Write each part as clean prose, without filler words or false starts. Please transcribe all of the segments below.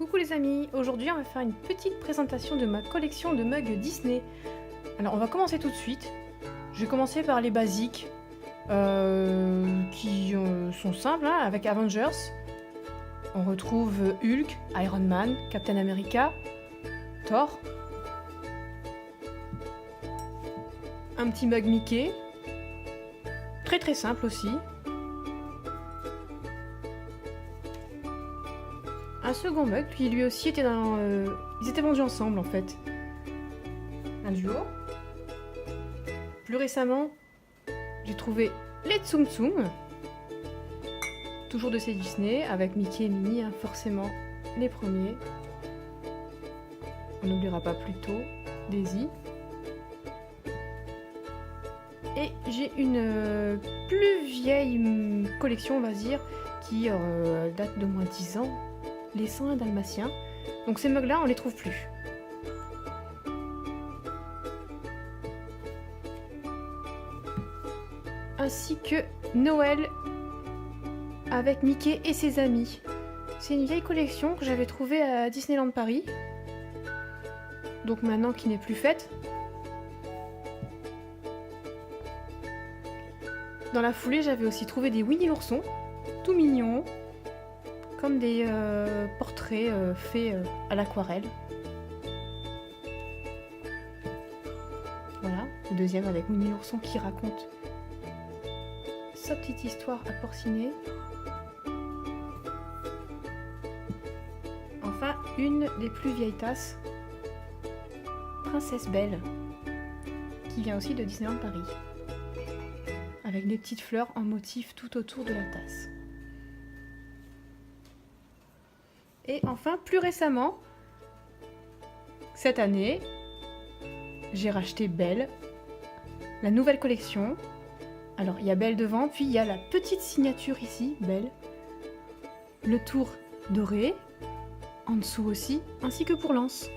Coucou les amis, aujourd'hui on va faire une petite présentation de ma collection de mugs Disney. Alors on va commencer tout de suite. Je vais commencer par les basiques qui sont simples, hein, avec Avengers. On retrouve Hulk, Iron Man, Captain America, Thor. Un petit mug Mickey. Très simple aussi. Un second mug qui lui aussi était dans... ils étaient vendus ensemble en fait. Un duo. Plus récemment, j'ai trouvé les Tsum Tsum. Toujours de chez Disney, avec Mickey et Minnie, hein, forcément les premiers. On n'oubliera pas plus tôt Daisy. Et j'ai une plus vieille collection, on va dire, qui date de moins de 10 ans. Les 101 Dalmatiens. Donc ces mugs là on les trouve plus. Ainsi que Noël avec Mickey et ses amis. C'est une vieille collection que j'avais trouvée à Disneyland Paris. Donc maintenant qui n'est plus faite. Dans la foulée j'avais aussi trouvé des Winnie l'ourson, tout mignons. Comme des portraits faits à l'aquarelle. Voilà, le deuxième avec Winnie l'ourson qui raconte sa petite histoire à porciner. Enfin, une des plus vieilles tasses, Princesse Belle, qui vient aussi de Disneyland Paris, avec des petites fleurs en motif tout autour de la tasse. Et enfin, plus récemment, cette année, j'ai racheté Belle, la nouvelle collection. Alors, il y a Belle devant, puis il y a la petite signature ici, Belle. Le tour doré, en dessous aussi, ainsi que pour l'anse.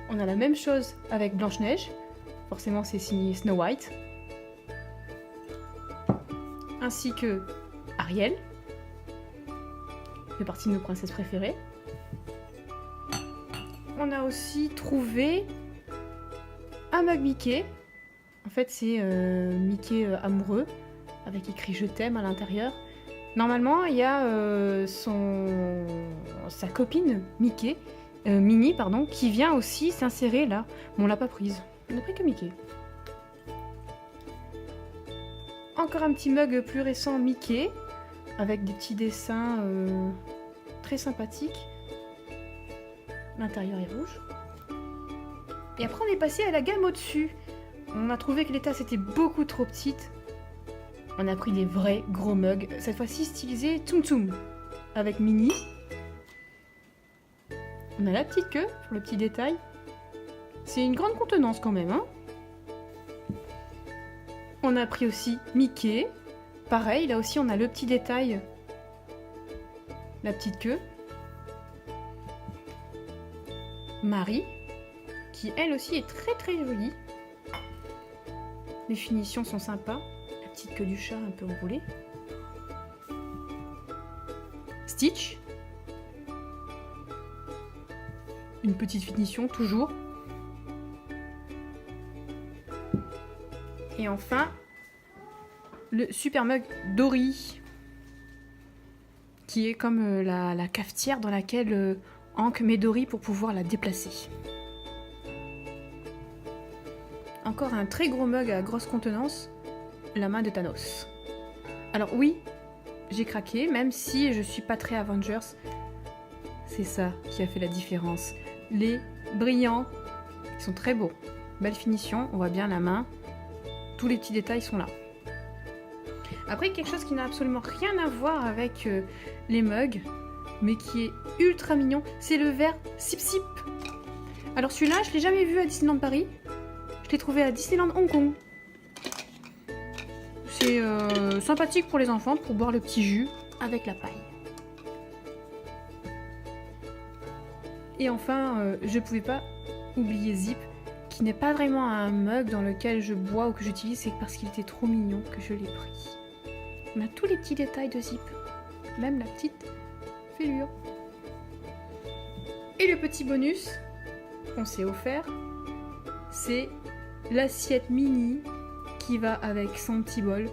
On a la même chose avec Blanche-Neige. Forcément, c'est signé Snow White. Ainsi que Ariel. Fait partie de nos princesses préférées. On a aussi trouvé un mug Mickey. En fait, c'est Mickey amoureux, avec écrit je t'aime à l'intérieur. Normalement, il y a sa copine Mickey, Minnie, pardon, qui vient aussi s'insérer là. Mais on l'a pas prise. On n'a pris que Mickey. Encore un petit mug plus récent Mickey, avec des petits dessins très sympathiques. L'intérieur est rouge. Et après on est passé à la gamme au-dessus. On a trouvé que les tasses étaient beaucoup trop petites. On a pris des vrais gros mugs, cette fois-ci stylisés Tsum Tsum, avec Minnie. On a la petite queue, pour le petit détail. C'est une grande contenance quand même, hein. On a pris aussi Mickey. Pareil, là aussi on a le petit détail, la petite queue. Marie, qui elle aussi est très jolie. Les finitions sont sympas. La petite queue du chat un peu enroulée. Stitch. Une petite finition toujours. Et enfin, le super mug Dory, qui est comme la cafetière dans laquelle Hank met Dory pour pouvoir la déplacer. Encore un très gros mug à grosse contenance, la main de Thanos. Alors oui, j'ai craqué, même si je suis pas très Avengers. C'est ça qui a fait la différence. Les brillants, ils sont très beaux. Belle finition, on voit bien la main. Tous les petits détails sont là. Après, quelque chose qui n'a absolument rien à voir avec les mugs, mais qui est ultra mignon, c'est le verre Sip Sip. Alors celui-là, je l'ai jamais vu à Disneyland Paris. Je l'ai trouvé à Disneyland Hong Kong. C'est sympathique pour les enfants, pour boire le petit jus avec la paille. Et enfin, je pouvais pas oublier Zip, qui n'est pas vraiment un mug dans lequel je bois ou que j'utilise, c'est parce qu'il était trop mignon que je l'ai pris. On a tous les petits détails de Zip, même la petite fêlure. Et le petit bonus qu'on s'est offert, c'est l'assiette mini qui va avec son petit bol.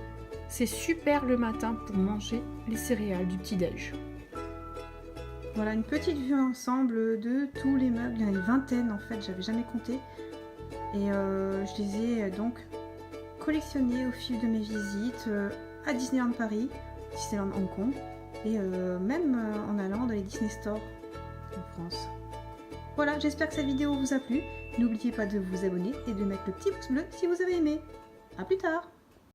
C'est super le matin pour manger les céréales du petit-déj. Voilà une petite vue ensemble de tous les meubles. Il y en a une vingtaine en fait, j'avais jamais compté. Et je les ai donc collectionnés au fil de mes visites à Disneyland Paris, Disneyland Hong Kong et même en allant dans les Disney Store en France. Voilà, j'espère que cette vidéo vous a plu. N'oubliez pas de vous abonner et de mettre le petit pouce bleu si vous avez aimé. A plus tard!